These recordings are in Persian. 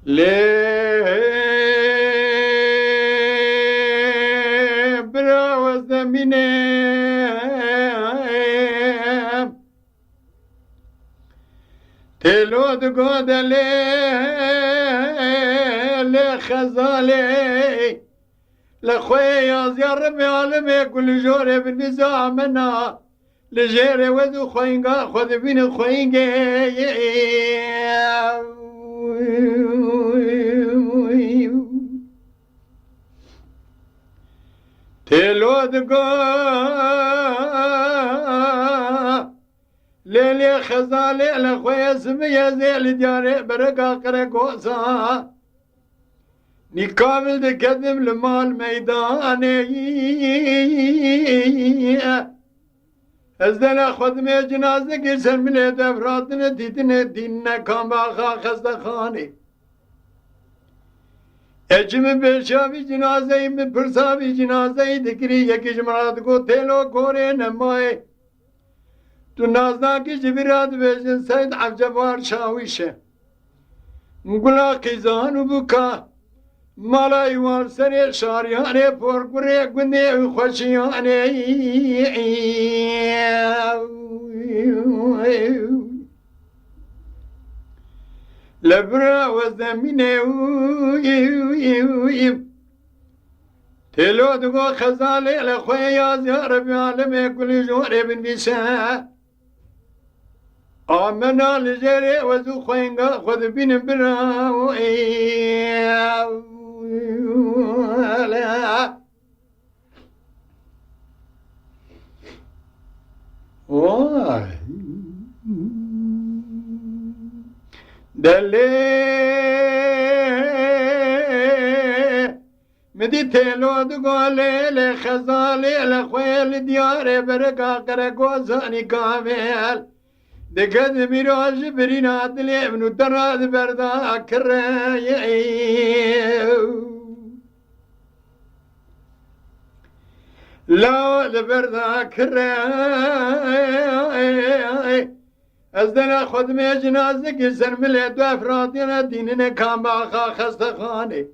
ليه براوز منام تلود قود ليه خزالي لخويا زيارب عالمي كل جوري بالنزاع منا لجيري وذو خوينقا خذ بين خوينقا تلود قا ليلي خزالي لخويا سمية زيل دياري برقا قرقوسا نكامل تقدم لمال ميداني ازدنا خدمي جنازة قرسل من افرادنا ديتنا ديننا كامباخا خستخاني اجم بلشابي جنازة من برسابي جنازة دكري يكي جمرات کو تيلو كوري نمائي تو نازنا کی جبرات بيجن سيد عبجبار شاويشه نقولا قيزان بكا مالا يوار سري شارياني پورقوري قندي خوشياني لبرا وزميني تلو دقو خزالي لخويا زيارب عالمي كل جوري بن بيسا آمنا لجري وزو خوينغا خذ بين برا دلي مدي تلو دقولي لخزالي لخويل دياري برقا قرقو زاني كامل دقد ميراج برينات لي ابن الدراد بردا كراي لا لبردا كراي ازدنا خدمي جنازة كسر مليت وافرادنا ديننا كان باخا خستخاني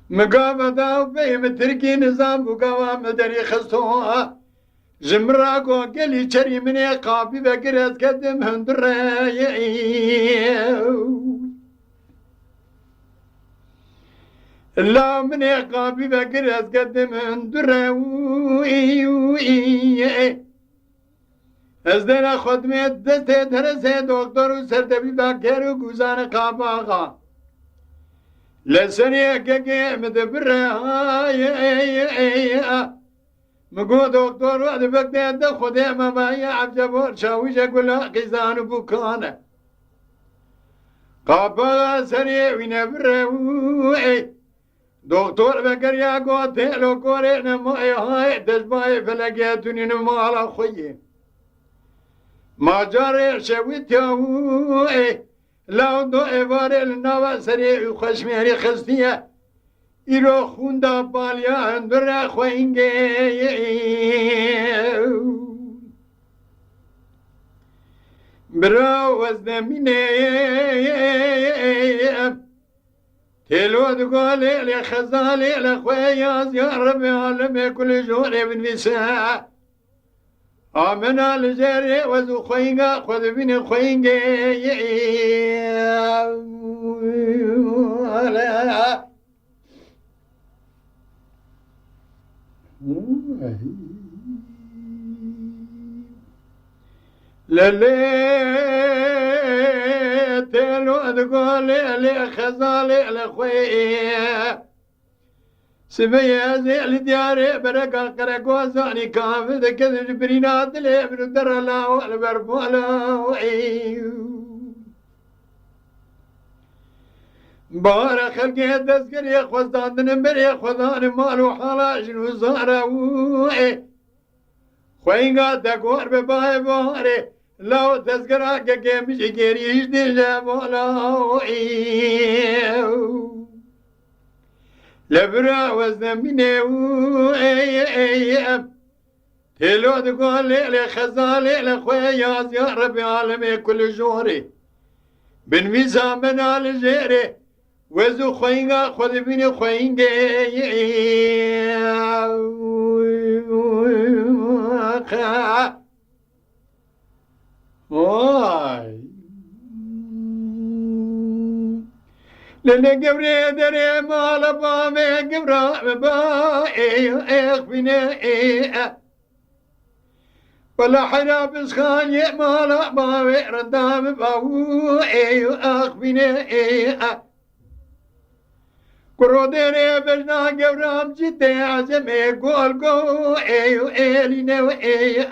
مقابضة وبيم تركي نظام بقوا مدري خستوها جمراكو قلي شري من قابي بقرز قدم هندري لا من قابي بقرز قدم هندري ازدنا خدمة دسته درسه دكتور وسردبي باكر وگوزان قاباغا لسني اكاكي مدبره مقو دكتور وعد بقدي دا خدي مبايا عبجبور شاويش اقول قيزان بوكانه قابا سريع وينبره دكتور بقر يا قوتي لو كوري نمائي هاي تشباي فلقيتوني نما على خويه ما جاري شويت يا لو دو ايواري لنوا سريع وخشميري خستيه ایرو خوندا بالیا اندر خوینگه برا وزنمینه تلو دقالي لخزالي لخوياز يا رب عالمي كل جوري بن بيسا آمنا لجري وزو خوينغا خذ بين خوينغه للي تلو تقولي لي خزالي لخوي سبيا زي لدياري برقا قرقوا زاني كافد كذب برينات لي ابن درلا والبرفولا بارا خلقي تذكر يا خوزان نمبر يا خوزان مالو حالا شنو زارا خوينغا دقور بباي باري لو تذكر كي مش كيريش ديجا مولا لبرا وزنميني تلو تقول لي خزالي لخويا يا ربي عالمي كل جوري بنویسا منال جیره وزو خوینگا خود بینی خوینگه وای لنه گوره دره مال بامه گوره با اخبینه ولا حرابس خان يمالا باوي ردام باو ايو اخبيني كروديني بجنا قورام جدي عزمي قول قو ايو الينو ايو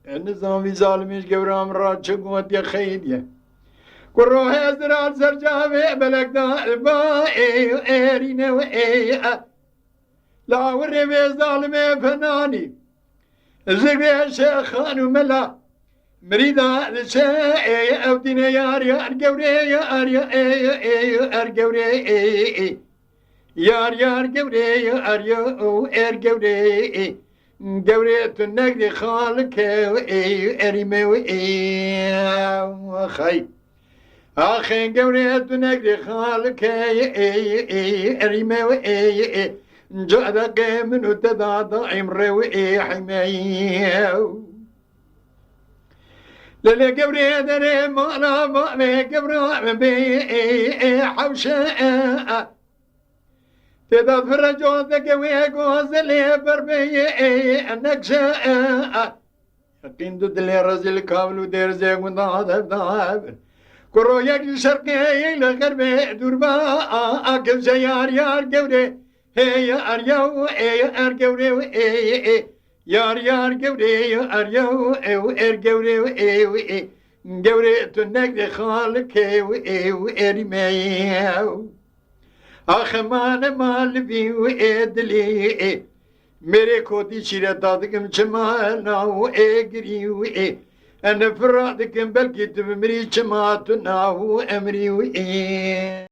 النظام ظالميش قورام راتش قوت يا خيديا كرو هزرال سرجامي بلك دالبا ايو الينو ايو لا ورمي ظالمي فناني زغير شيخان وملا مريدا لشاي او دينا يار يار قوري يار يار قوري يار يار قوري يار يار قوري قوري تنقدي خالك اريمي وخي اخي قوري تنقدي خالك اريمي جعدك من تدادا امروي حمايو للي قبري دري مالا مالي قبري بي حوشاء تداد فرجوتك ويقوز لي بربي نكشاء يقين دود لي رزل كامل ودير زيق من ضعب كرو يك شرقي لغربي دوربا اكل زيار يار قبري hey aryo ergevre yar yar gevre aryo ergevre gevre tünek de khalik erime akhman mal bi edli mere kodi çire dadıkım çemana egri en feradıkım belki tümri çematuna emri